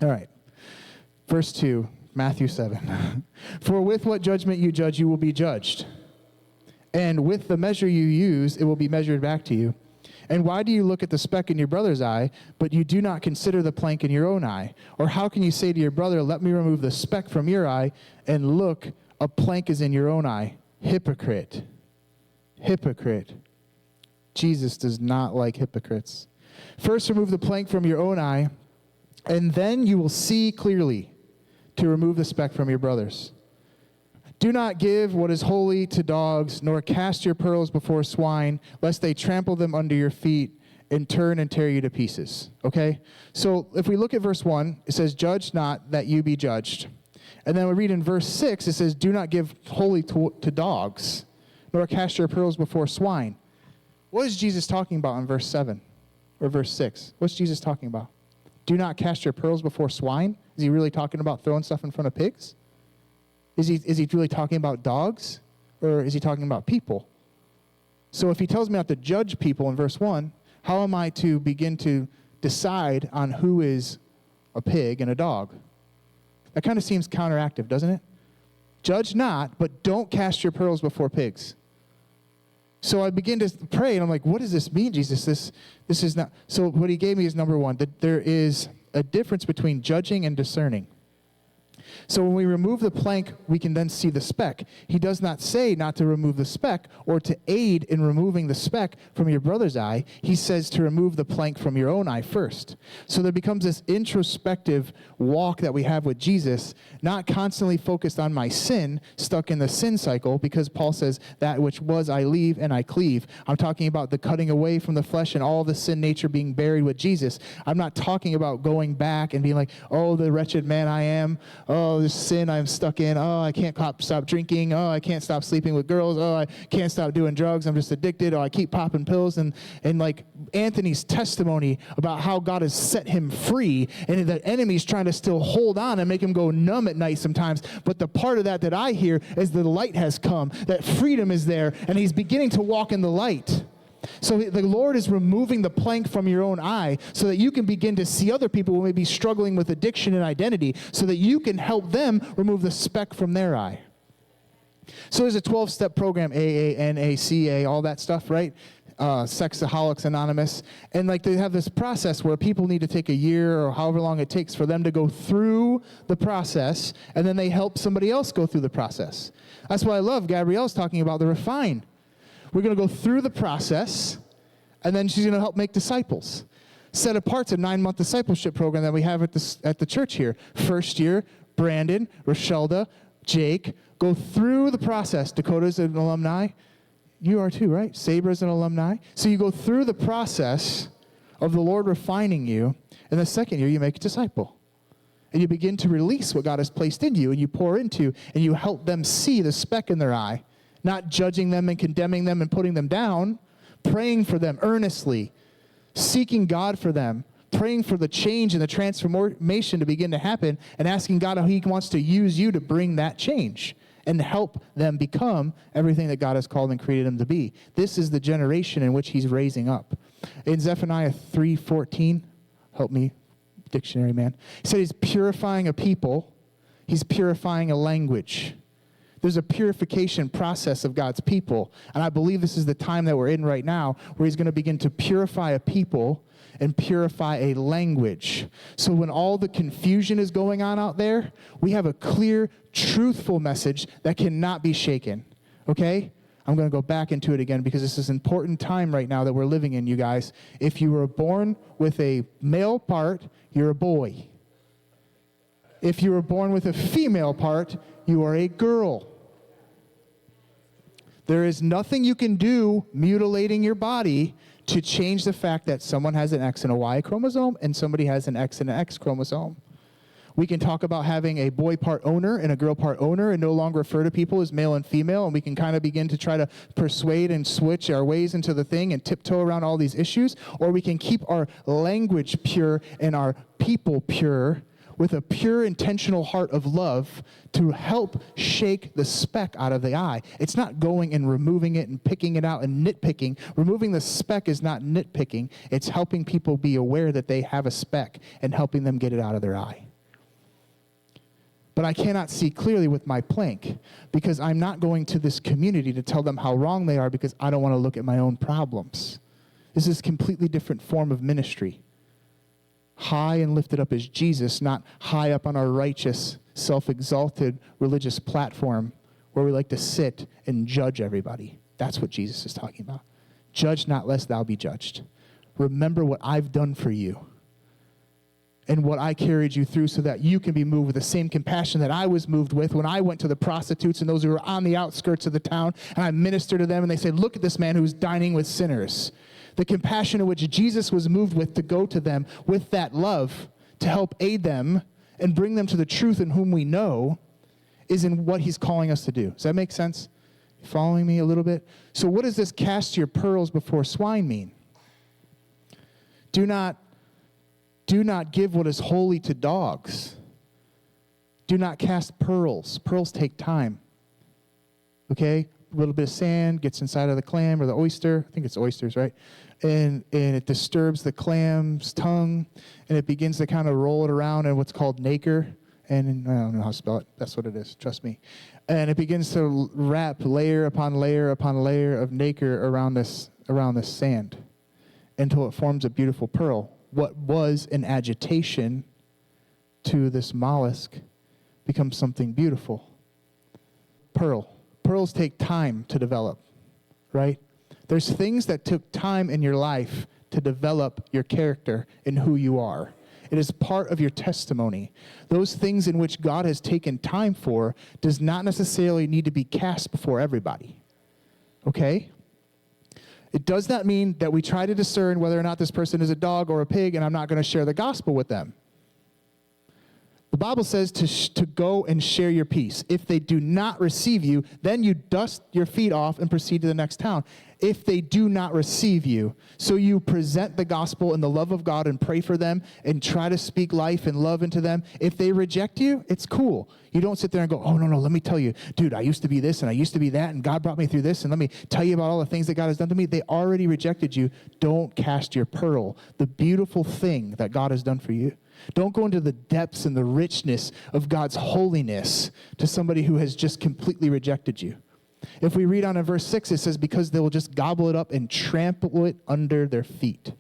All right. Verse 2, Matthew 7. For with what judgment you judge, you will be judged. And with the measure you use, it will be measured back to you. And why do you look at the speck in your brother's eye, but you do not consider the plank in your own eye? Or how can you say to your brother, let me remove the speck from your eye, and look, a plank is in your own eye? Hypocrite. Hypocrite. Jesus does not like hypocrites. First remove the plank from your own eye, and then you will see clearly to remove the speck from your brother's. Do not give what is holy to dogs, nor cast your pearls before swine, lest they trample them under your feet and turn and tear you to pieces. Okay? So if we look at verse 1, it says, judge not that you be judged. And then we read in verse 6, it says, do not give holy to dogs, nor cast your pearls before swine. What is Jesus talking about in verse 7 or verse 6? What's Jesus talking about? Do not cast your pearls before swine? Is he really talking about throwing stuff in front of pigs? Is he really talking about dogs? Or is he talking about people? So if he tells me not to judge people in verse 1, how am I to begin to decide on who is a pig and a dog? That kind of seems counteractive, doesn't it? Judge not, but don't cast your pearls before pigs. So I begin to pray, and I'm like, what does this mean, Jesus? This is not. So what he gave me is number one, that there is a difference between judging and discerning. So when we remove the plank, we can then see the speck. He does not say not to remove the speck or to aid in removing the speck from your brother's eye. He says to remove the plank from your own eye first. So there becomes this introspective walk that we have with Jesus, not constantly focused on my sin, stuck in the sin cycle, because Paul says, that which was I leave and I cleave. I'm talking about the cutting away from the flesh and all the sin nature being buried with Jesus. I'm not talking about going back and being like, oh, the wretched man I am. Oh, this sin I'm stuck in. Oh, I can't stop drinking. Oh, I can't stop sleeping with girls. Oh, I can't stop doing drugs. I'm just addicted. Oh, I keep popping pills. And like Anthony's testimony about how God has set him free, and the enemy's trying to still hold on and make him go numb at night sometimes. But the part of that I hear is the light has come, that freedom is there, and he's beginning to walk in the light. So the Lord is removing the plank from your own eye so that you can begin to see other people who may be struggling with addiction and identity, so that you can help them remove the speck from their eye. So there's a 12-step program, AA, NACA, all that stuff, right? Sexaholics Anonymous. And like they have this process where people need to take a year or however long it takes for them to go through the process, and then they help somebody else go through the process. That's why I love Gabrielle's talking about the refine. We're going to go through the process, and then she's going to help make disciples. Set Apart's a 9-month discipleship program that we have at the church here. First year, Brandon, Rochelda, Jake, go through the process. Dakota's an alumni. You are too, right? Sabra's an alumni. So you go through the process of the Lord refining you, and the second year you make a disciple. And you begin to release what God has placed in you, and you pour into, and you help them see the speck in their eye. Not judging them and condemning them and putting them down, praying for them earnestly, seeking God for them, praying for the change and the transformation to begin to happen, and asking God how he wants to use you to bring that change and help them become everything that God has called and created them to be. This is the generation in which he's raising up. In Zephaniah 3:14, help me, dictionary man, he said he's purifying a people, he's purifying a language. There's a purification process of God's people. And I believe this is the time that we're in right now, where he's going to begin to purify a people and purify a language. So when all the confusion is going on out there, we have a clear, truthful message that cannot be shaken. Okay? I'm going to go back into it again because this is an important time right now that we're living in, you guys. If you were born with a male part, you're a boy. If you were born with a female part, you are a girl. There is nothing you can do mutilating your body to change the fact that someone has an X and a Y chromosome and somebody has an X and an X chromosome. We can talk about having a boy part owner and a girl part owner and no longer refer to people as male and female, and we can kind of begin to try to persuade and switch our ways into the thing and tiptoe around all these issues, or we can keep our language pure and our people pure with a pure, intentional heart of love to help shake the speck out of the eye. It's not going and removing it and picking it out and nitpicking. Removing the speck is not nitpicking. It's helping people be aware that they have a speck and helping them get it out of their eye. But I cannot see clearly with my plank because I'm not going to this community to tell them how wrong they are because I don't want to look at my own problems. This is a completely different form of ministry. High and lifted up is Jesus, not high up on our righteous, self-exalted religious platform where we like to sit and judge everybody. That's what Jesus is talking about. Judge not lest thou be judged. Remember what I've done for you and what I carried you through so that you can be moved with the same compassion that I was moved with when I went to the prostitutes and those who were on the outskirts of the town, and I ministered to them, and they said, look at this man who's dining with sinners. The compassion in which Jesus was moved with to go to them with that love to help aid them and bring them to the truth in whom we know is in what he's calling us to do. Does that make sense? You following me a little bit? So what does this cast your pearls before swine mean? Do not give what is holy to dogs. Do not cast pearls. Pearls take time. Okay? A little bit of sand gets inside of the clam or the oyster. I think it's oysters, right? And it disturbs the clam's tongue, and it begins to kind of roll it around in what's called nacre. And I don't know how to spell it. That's what it is. Trust me. And it begins to wrap layer upon layer upon layer of nacre around this sand until it forms a beautiful pearl. What was an agitation to this mollusk becomes something beautiful. Pearl. Pearls take time to develop, right? There's things that took time in your life to develop your character and who you are. It is part of your testimony. Those things in which God has taken time for does not necessarily need to be cast before everybody, okay? It does not mean that we try to discern whether or not this person is a dog or a pig, and I'm not going to share the gospel with them. The Bible says to go and share your peace. If they do not receive you, then you dust your feet off and proceed to the next town. If they do not receive you, so you present the gospel and the love of God and pray for them and try to speak life and love into them. If they reject you, it's cool. You don't sit there and go, oh, no, let me tell you, dude, I used to be this and I used to be that, and God brought me through this, and let me tell you about all the things that God has done to me. They already rejected you. Don't cast your pearl, the beautiful thing that God has done for you. Don't go into the depths and the richness of God's holiness to somebody who has just completely rejected you. If we read on in verse 6, it says, because they will just gobble it up and trample it under their feet.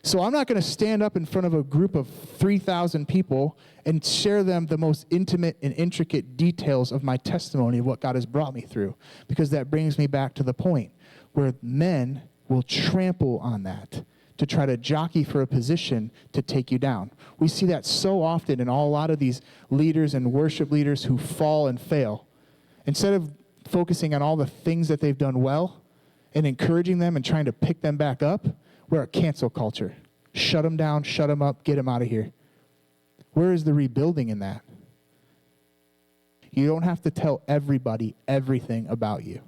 So I'm not going to stand up in front of a group of 3,000 people and share them the most intimate and intricate details of my testimony of what God has brought me through, because that brings me back to the point where men will trample on that to try to jockey for a position to take you down. We see that so often in a lot of these leaders and worship leaders who fall and fail. Instead of focusing on all the things that they've done well and encouraging them and trying to pick them back up, we're a cancel culture. Shut them down, shut them up, get them out of here. Where is the rebuilding in that? You don't have to tell everybody everything about you.